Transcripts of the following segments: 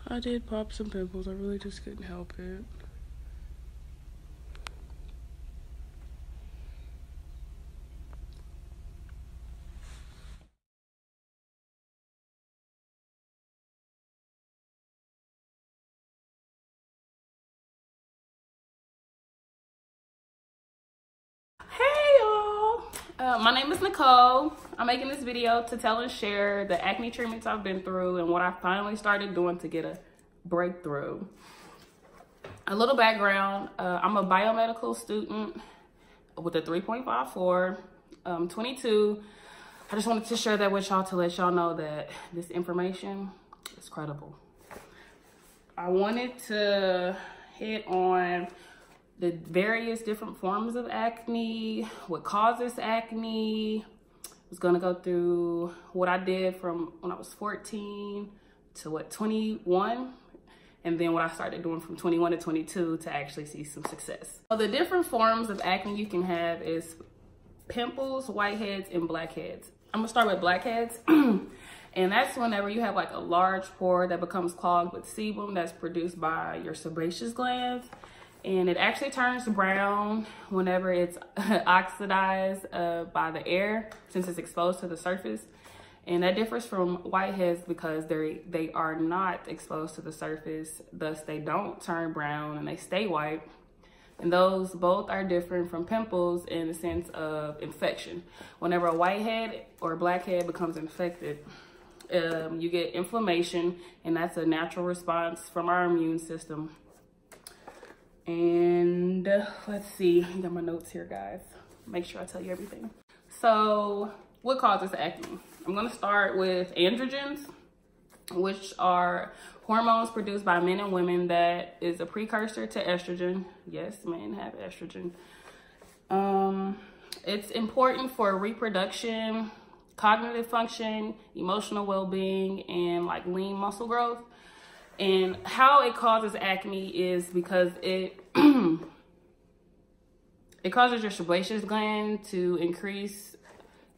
I did pop some pimples. I really just couldn't help it. My name is Nicole. I'm making this video to tell and share the acne treatments I've been through and what I finally started doing to get a breakthrough. A little background, I'm a biomedical student with a 3.54, 22. I just wanted to share that with y'all to let y'all know that this information is credible. I wanted to hit on the various different forms of acne, what causes acne. I was gonna go through what I did from when I was 14 to 21, and then what I started doing from 21 to 22 to actually see some success. So the different forms of acne you can have is pimples, whiteheads, and blackheads. I'm gonna start with blackheads. And that's whenever you have like a large pore that becomes clogged with sebum that's produced by your sebaceous glands. And it actually turns brown whenever it's oxidized by the air, since it's exposed to the surface. And that differs from whiteheads because they are not exposed to the surface, thus they don't turn brown and they stay white. And those both are different from pimples in the sense of infection. Whenever a whitehead or a blackhead becomes infected, you get inflammation, and that's a natural response from our immune system. And let's see, I got my notes here, guys. Make sure I tell you everything. So what causes acne? I'm gonna start with androgens, which are hormones produced by men and women that is a precursor to estrogen. Yes, men have estrogen. It's important for reproduction, cognitive function, emotional well-being, and like lean muscle growth. And how it causes acne is because it it causes your sebaceous gland to increase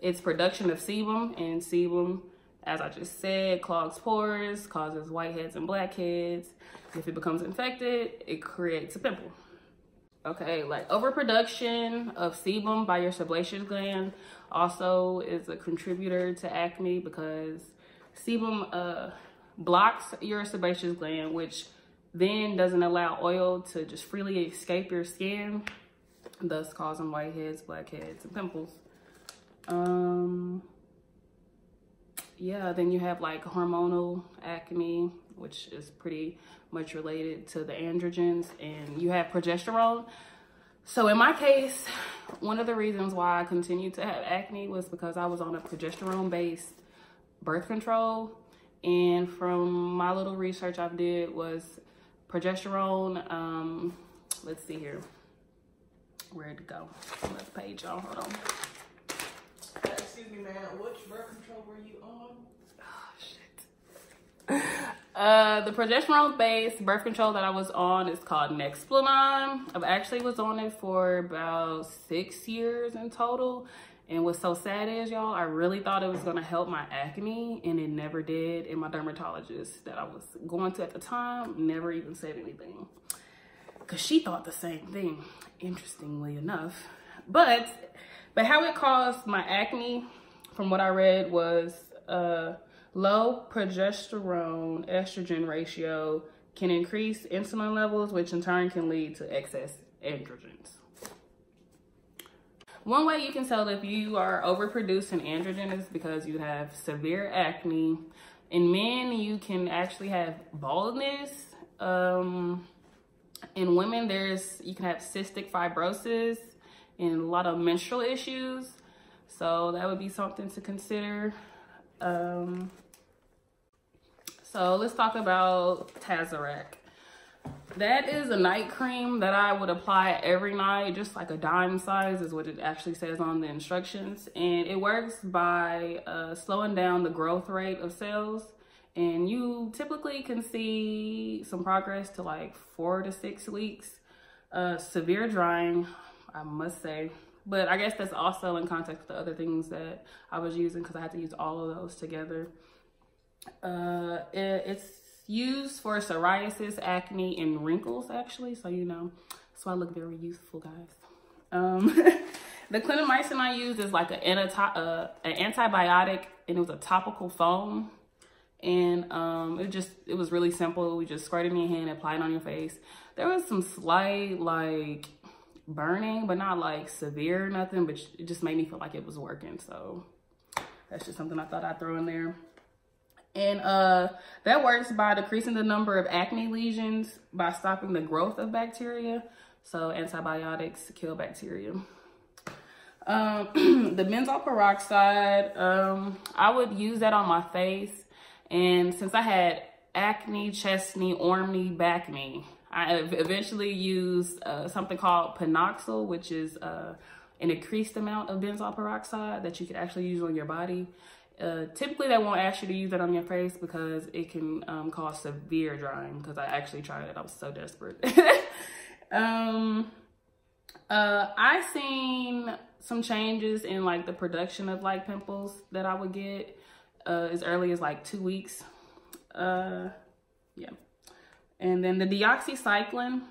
its production of sebum, and sebum, as I just said, clogs pores, causes whiteheads and blackheads. If it becomes infected, it creates a pimple. Okay, like overproduction of sebum by your sebaceous gland also is a contributor to acne because sebum blocks your sebaceous gland, which then doesn't allow oil to just freely escape your skin, thus causing whiteheads, blackheads, and pimples. Yeah, then you have like hormonal acne, which is pretty much related to the androgens, and you have progesterone. So in my case, one of the reasons why I continued to have acne was because I was on a progesterone-based birth control. And from my little research I did was progesterone, let's see here, where'd it go? Left page, y'all, hold on. Excuse me, man, which birth control were you on? Oh, shit. The progesterone-based birth control that I was on is called Nexplanon. I actually was on it for about 6 years in total. And what's so sad is, y'all, I really thought it was gonna help my acne, and it never did. And my dermatologist that I was going to at the time never even said anything, because she thought the same thing, interestingly enough. But how it caused my acne, from what I read, was low progesterone estrogen ratio can increase insulin levels, which in turn can lead to excess androgens. One way you can tell if you are overproducing androgen is because you have severe acne. In men, you can actually have baldness. In women, you can have cystic fibrosis and a lot of menstrual issues. So that would be something to consider. So let's talk about tazorac. That is a night cream that I would apply every night, just like a dime size is what it actually says on the instructions. And it works by slowing down the growth rate of cells. And you typically can see some progress to like 4 to 6 weeks. Severe drying, I must say. But I guess that's also in context with the other things that I was using, because I had to use all of those together. It's used for psoriasis, acne, and wrinkles, actually. So, you know, so I look very youthful, guys. The clindamycin I used is like an antibiotic, and it was a topical foam. And it was really simple. We just squirt it in your hand, apply it on your face. There was some slight like burning, but not like severe, nothing, but it just made me feel like it was working. So that's just something I thought I'd throw in there. And that works by decreasing the number of acne lesions by stopping the growth of bacteria. So antibiotics kill bacteria. The benzoyl peroxide, I would use that on my face. And since I had acne, chest knee, arm knee, back knee, I eventually used something called Panoxyl, which is an increased amount of benzoyl peroxide that you could actually use on your body. Typically, they won't ask you to use that on your face because it can cause severe drying, because I actually tried it. I was so desperate. I seen some changes in like the production of like pimples that I would get as early as like 2 weeks. Yeah. And then the deoxycycline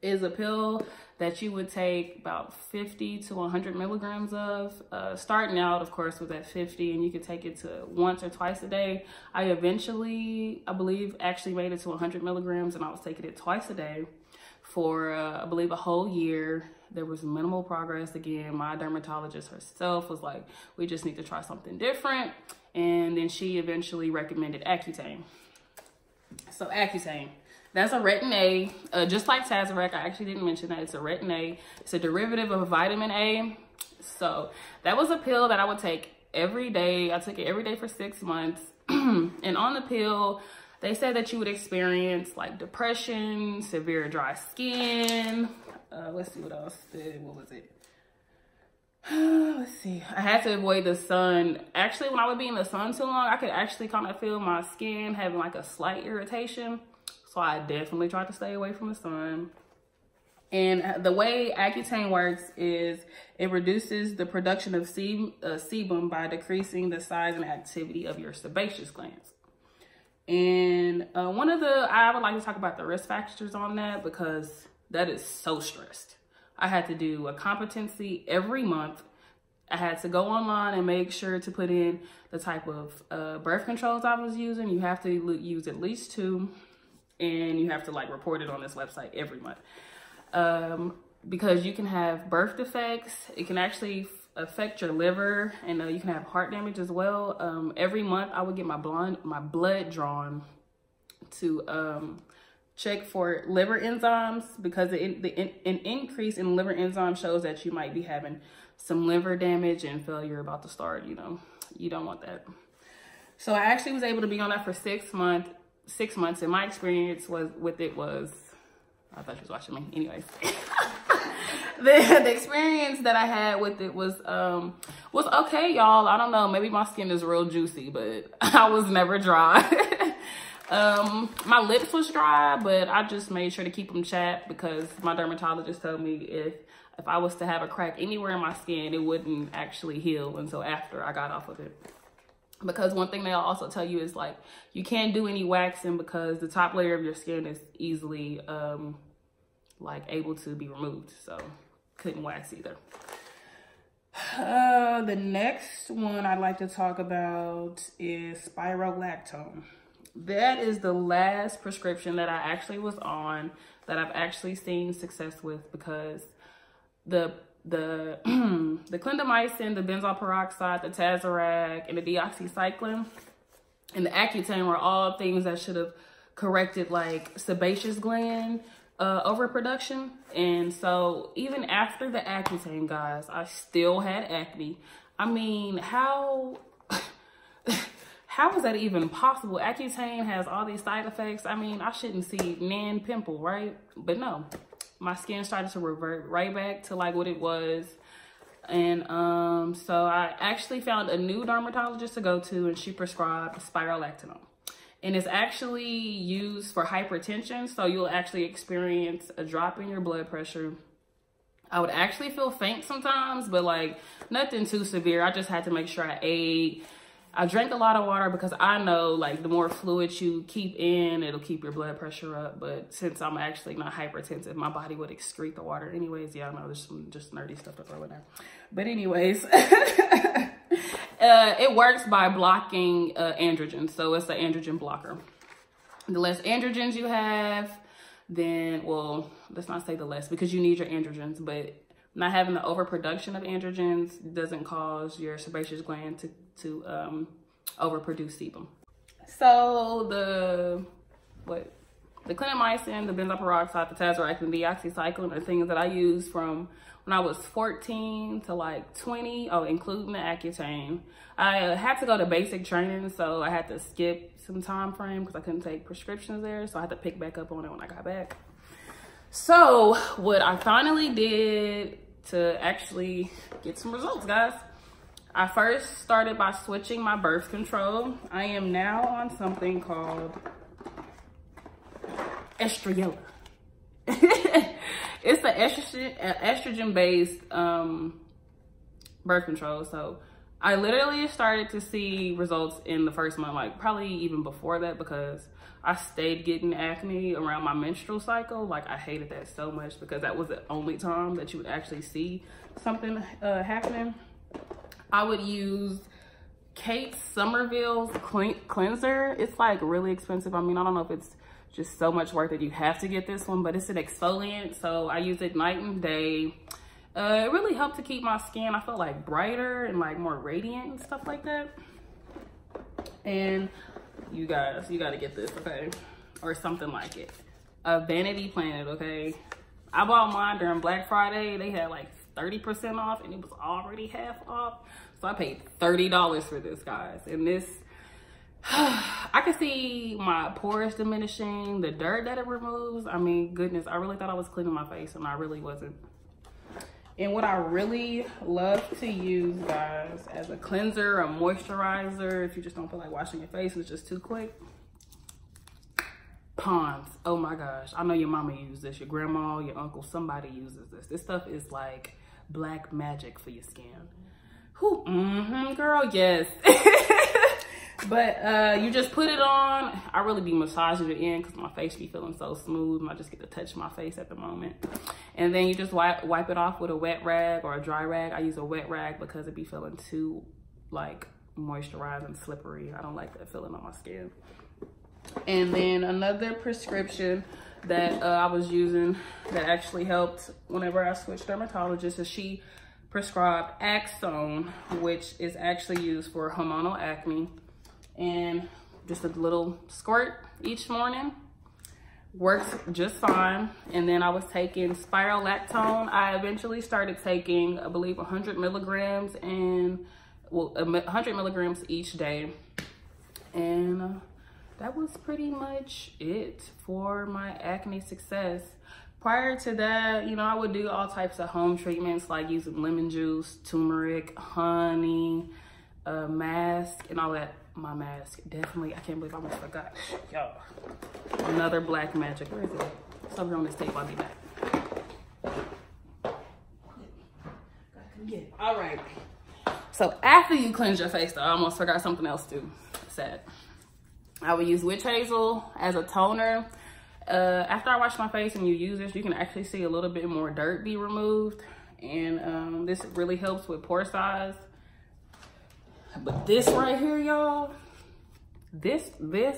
is a pill that you would take about 50 to 100 milligrams of. Starting out, of course, was at 50, and you could take it to once or twice a day. I eventually, I believe, actually made it to 100 milligrams, and I was taking it twice a day for, I believe, a whole year. There was minimal progress. Again, my dermatologist herself was like, we just need to try something different. And then she eventually recommended Accutane. So Accutane, that's a retin A, just like tazorac. I actually didn't mention that. It's a retin A. It's a derivative of vitamin A. So that was a pill that I would take every day. I took it every day for 6 months. And on the pill, they said that you would experience like depression, severe dry skin. Let's see what else. What was it? Let's see. I had to avoid the sun. Actually, when I would be in the sun too long, I could actually kind of feel my skin having like a slight irritation. So I definitely tried to stay away from the sun. And the way Accutane works is it reduces the production of sebum by decreasing the size and activity of your sebaceous glands. And I would like to talk about the risk factors on that, because that is so stressed. I had to do a competency every month. I had to go online and make sure to put in the type of birth controls I was using. You have to use at least 2, and you have to like report it on this website every month. Because you can have birth defects. It can actually affect your liver, and you can have heart damage as well. Every month I would get my blood drawn to check for liver enzymes, because an increase in liver enzyme shows that you might be having some liver damage and failure about to start. You know, you don't want that. So I actually was able to be on that for 6 months. 6 months, and my experience was I thought she was watching me. Anyways, the experience that I had with it was okay, y'all. I don't know, maybe my skin is real juicy, but I was never dry. My lips was dry, but I just made sure to keep them chapped, because my dermatologist told me if I was to have a crack anywhere in my skin, it wouldn't actually heal until after I got off of it. Because one thing they'll also tell you is like, you can't do any waxing because the top layer of your skin is easily like able to be removed. So couldn't wax either. The next one I'd like to talk about is spirolactone. That is the last prescription that I actually was on that I've actually seen success with, because the clindamycin, the benzoyl peroxide, the tazorac, and the deoxycycline and the Accutane were all things that should have corrected like sebaceous gland overproduction. And so even after the Accutane, guys, I still had acne. I mean, how is that even possible? Accutane has all these side effects. I mean, I shouldn't see nan pimple, right? But no, my skin started to revert right back to like what it was. And so I actually found a new dermatologist to go to, and she prescribed spirolactone. And it's actually used for hypertension. So you'll actually experience a drop in your blood pressure. I would actually feel faint sometimes, but like nothing too severe. I just had to make sure I ate. I drank a lot of water because I know like the more fluid you keep in, it'll keep your blood pressure up. But since I'm actually not hypertensive, my body would excrete the water anyways. Yeah, I know there's some just nerdy stuff to throw in there. But anyways, it works by blocking androgens. So it's an androgen blocker. The less androgens you have, then, well, let's not say the less because you need your androgens, but not having the overproduction of androgens doesn't cause your sebaceous gland to overproduce sebum. So the clindamycin, the benzoyl peroxide, the tazorac, and the oxycycline are things that I use from when I was 14 to like 20, including the Accutane. I had to go to basic training, so I had to skip some time frame because I couldn't take prescriptions there. So I had to pick back up on it when I got back. So what I finally did to actually get some results, guys, I first started by switching my birth control. I am now on something called estradiol. It's an estrogen-based birth control. So I literally started to see results in the first month, like probably even before that, because I stayed getting acne around my menstrual cycle. Like I hated that so much because that was the only time that you would actually see something happening. I would use Kate Somerville's cleanser. It's like really expensive. I mean, I don't know if it's just so much work that you have to get this one, but it's an exfoliant. So I use it night and day. It really helped to keep my skin, I felt like brighter and like more radiant and stuff like that. And you guys, you gotta get this, okay? Or something like it. A Vanity Planet, okay? I bought mine during Black Friday. They had like 30% off and it was already half off. So I paid $30 for this, guys. And this, I could see my pores diminishing, the dirt that it removes. I mean, goodness, I really thought I was cleaning my face and I really wasn't. And what I really love to use, guys, as a cleanser, a moisturizer, if you just don't feel like washing your face, it's just too quick. Pond's. Oh my gosh. I know your mama uses this, your grandma, your uncle, somebody uses this. This stuff is like black magic for your skin. Whew, girl, yes. But you just put it on. I really be massaging it in because my face be feeling so smooth and I just get to touch my face at the moment. And then you just wipe it off with a wet rag or a dry rag. I use a wet rag because it be feeling too like moisturized and slippery. I don't like that feeling on my skin. And then another prescription that I was using that actually helped whenever I switched dermatologists is she prescribed Aczone, which is actually used for hormonal acne. And just a little squirt each morning works just fine. And then I was taking spirolactone. I eventually started taking, I believe, 100 milligrams and 100 milligrams each day. And that was pretty much it for my acne success. Prior to that, you know, I would do all types of home treatments like using lemon juice, turmeric, honey, mask, and all that. My mask, definitely, I can't believe I almost forgot. Y'all, another black magic. Where is it? It's over on this tape. I'll be back. All right. So after you cleanse your face, though, I almost forgot something else too. Sad. I would use witch hazel as a toner. After I wash my face and you use this, you can actually see a little bit more dirt be removed. And this really helps with pore size. But this right here, y'all, this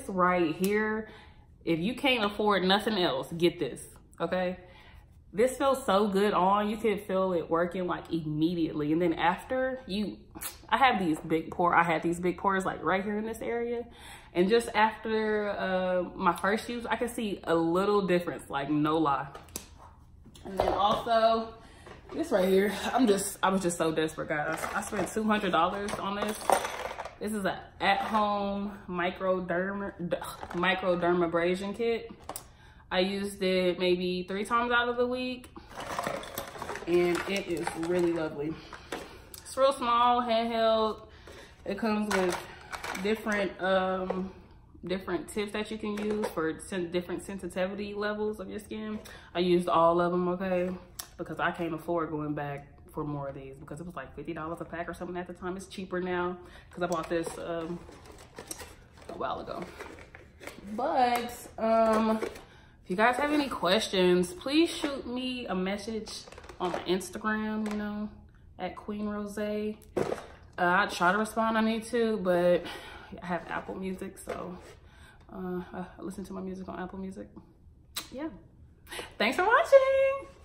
right here, if you can't afford nothing else, get this, okay? This feels so good on. You can feel it working like immediately. And then after I had these big pores like right here in this area. And just after my first use, I could see a little difference, like no lie. And then also, this right here, I was just so desperate, guys. I spent $200 on this. This is an at-home microdermabrasion kit. I used it maybe 3 times out of the week, and it is really lovely. It's real small, handheld. It comes with different tips that you can use for different sensitivity levels of your skin. I used all of them, okay? Because I can't afford going back for more of these because it was like $50 a pack or something at the time. It's cheaper now because I bought this a while ago. But if you guys have any questions, please shoot me a message on my Instagram, you know, at Queen Rozzay. I try to respond, I need to, but I have Apple Music, so I listen to my music on Apple Music. Yeah. Thanks for watching.